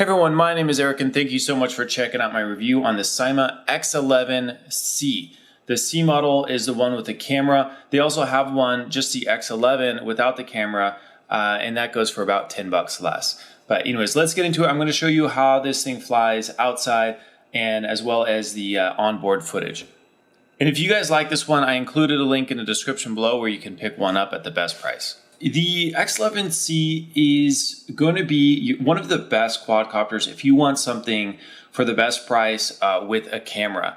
Hey everyone, my name is Erik and thank you so much for checking out my review on the Syma X11C. The C model is the one with the camera. They also have one, just the X11 without the camera, and that goes for about 10 bucks less. But anyways, let's get into it. I'm going to show you how this thing flies outside and as well as the onboard footage. And if you guys like this one, I included a link in the description below where you can pick one up at the best price. The X11C is going to be one of the best quadcopters if you want something for the best price with a camera.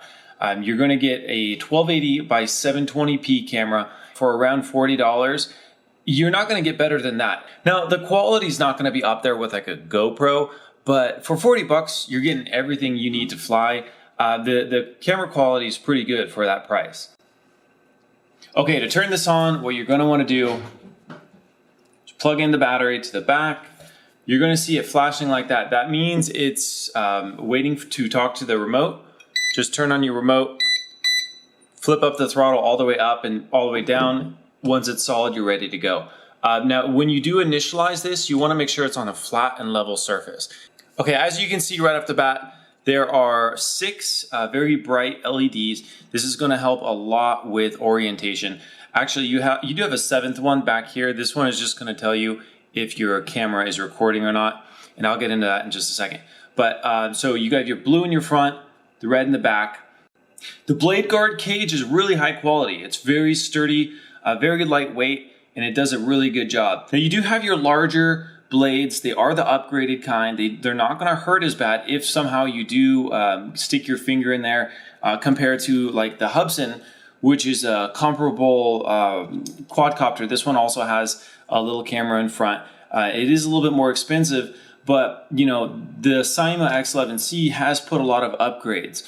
You're going to get a 1280 by 720p camera for around $40. You're not going to get better than that. Now, the quality is not going to be up there with like a GoPro, but for 40 bucks, you're getting everything you need to fly. The camera quality is pretty good for that price. Okay, to turn this on, what you're going to want to do, plug in the battery to the back. You're going to see it flashing like that. That means it's waiting to talk to the remote. Just turn on your remote, flip up the throttle all the way up and all the way down. Once it's solid, you're ready to go. Now, when you do initialize this, you want to make sure it's on a flat and level surface. Okay, as you can see right off the bat, there are 6 very bright LEDs. This is going to help a lot with orientation. Actually, you do have a 7th one back here. This one is just going to tell you if your camera is recording or not, and I'll get into that in just a second. But so you got your blue in your front, the red in the back. The blade guard cage is really high quality. It's very sturdy, very lightweight, and it does a really good job. Now you do have your larger blades. They are the upgraded kind. They're not going to hurt as bad if somehow you do stick your finger in there compared to like the Hubsan, which is a comparable quadcopter. This one also has a little camera in front. It is a little bit more expensive, but you know, the Syma X11C has put a lot of upgrades.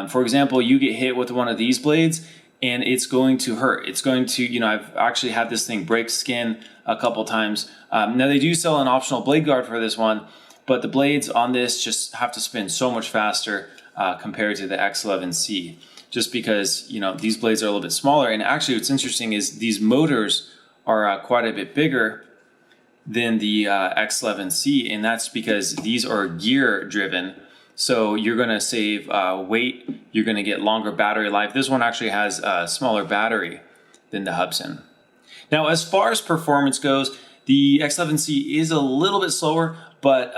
For example, you get hit with one of these blades and it's going to hurt. It's going to, you know, I've actually had this thing break skin a couple times. Now they do sell an optional blade guard for this one, but the blades on this just have to spin so much faster compared to the X11C. Just because, you know, these blades are a little bit smaller. And actually what's interesting is these motors are quite a bit bigger than the X11C, and that's because these are gear driven. So you're going to save weight, you're going to get longer battery life. This one actually has a smaller battery than the Hubsan. Now, as far as performance goes, the X11C is a little bit slower, but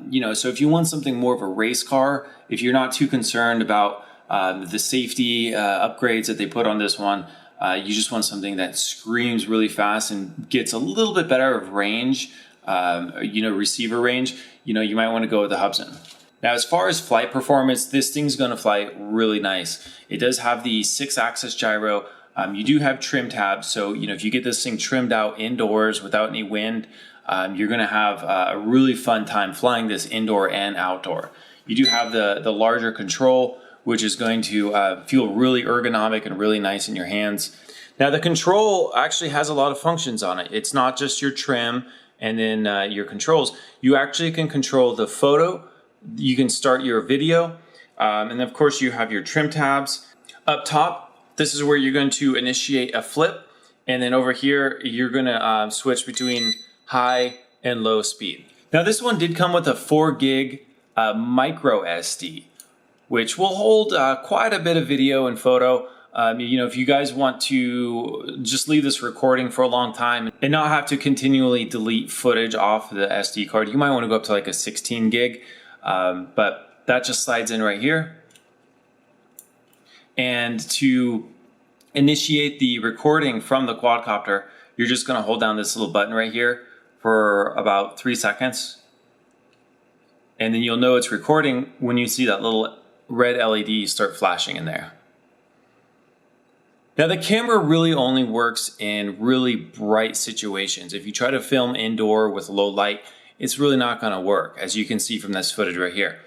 you know, so if you want something more of a race car, if you're not too concerned about the safety upgrades that they put on this one, you just want something that screams really fast and gets a little bit better of range, you know, receiver range, you know, you might want to go with the Hubsan. Now, as far as flight performance, this thing's going to fly really nice. It does have the 6-axis gyro. You do have trim tabs, so you know, if you get this thing trimmed out indoors without any wind, you're going to have a really fun time flying this indoor and outdoor. You do have the larger control, which is going to feel really ergonomic and really nice in your hands. Now the control actually has a lot of functions on it. It's not just your trim and then your controls. You actually can control the photo, you can start your video, and of course you have your trim tabs. Up top, this is where you're going to initiate a flip, and then over here you're going to switch between high and low speed. Now this one did come with a 4 gig micro SD, which will hold quite a bit of video and photo. You know, if you guys want to just leave this recording for a long time and not have to continually delete footage off the SD card, you might want to go up to like a 16 gig, but that just slides in right here. And to initiate the recording from the quadcopter, you're just going to hold down this little button right here for about 3 seconds. And then you'll know it's recording when you see that little red LED start flashing in there. Now the camera really only works in really bright situations. If you try to film indoor with low light, it's really not going to work, as you can see from this footage right here.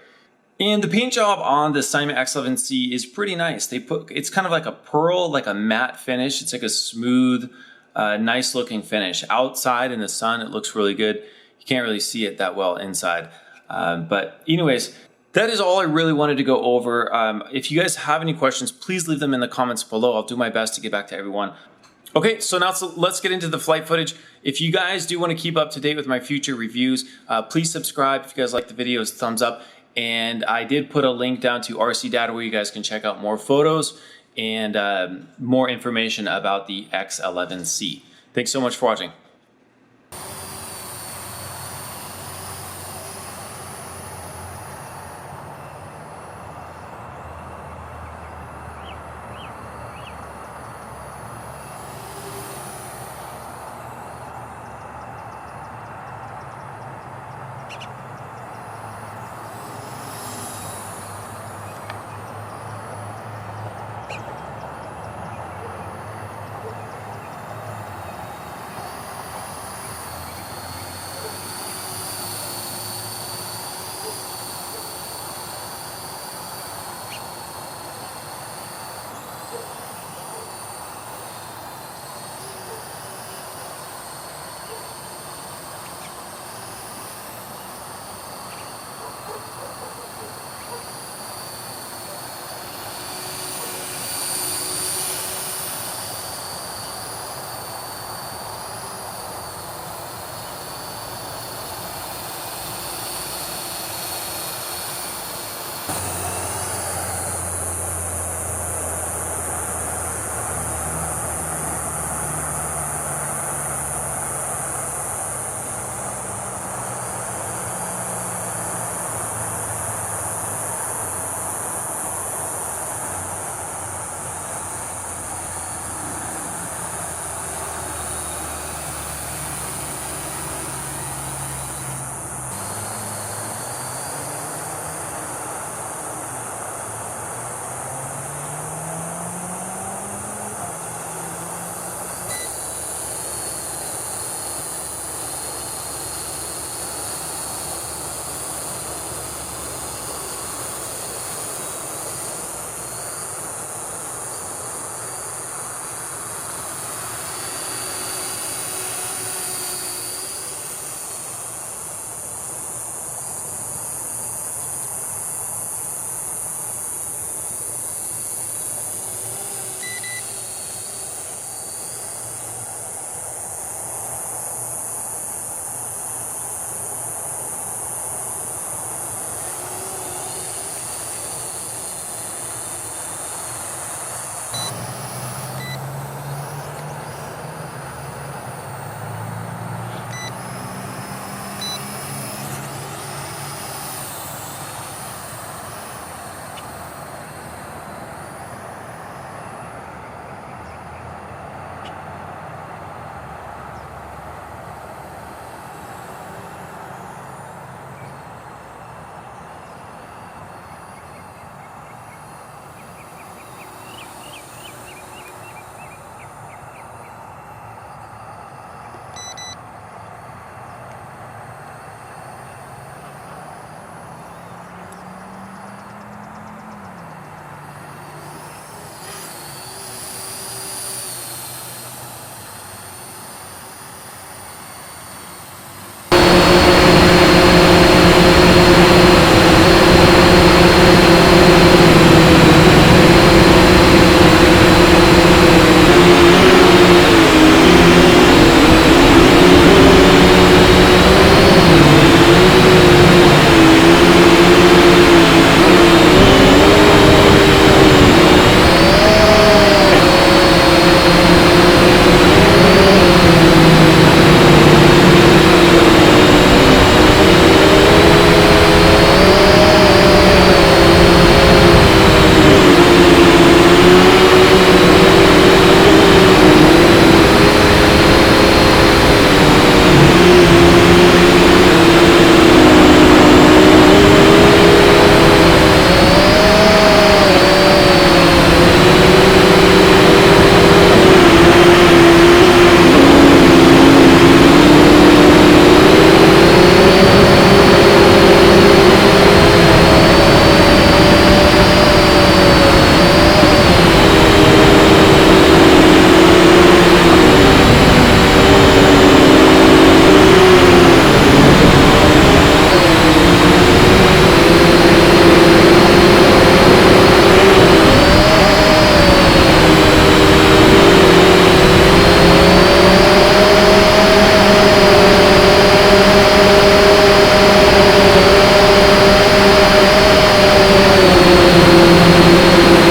And the paint job on the Syma X11C is pretty nice. It's kind of like a pearl, like a matte finish. It's like a smooth, nice looking finish. Outside in the sun, it looks really good. You can't really see it that well inside. But anyways, that is all I really wanted to go over. If you guys have any questions, please leave them in the comments below. I'll do my best to get back to everyone. Okay, so now let's get into the flight footage. If you guys do want to keep up to date with my future reviews, please subscribe. If you guys like the videos, thumbs up. And I did put a link down to RC Data where you guys can check out more photos and more information about the X11C. Thanks so much for watching.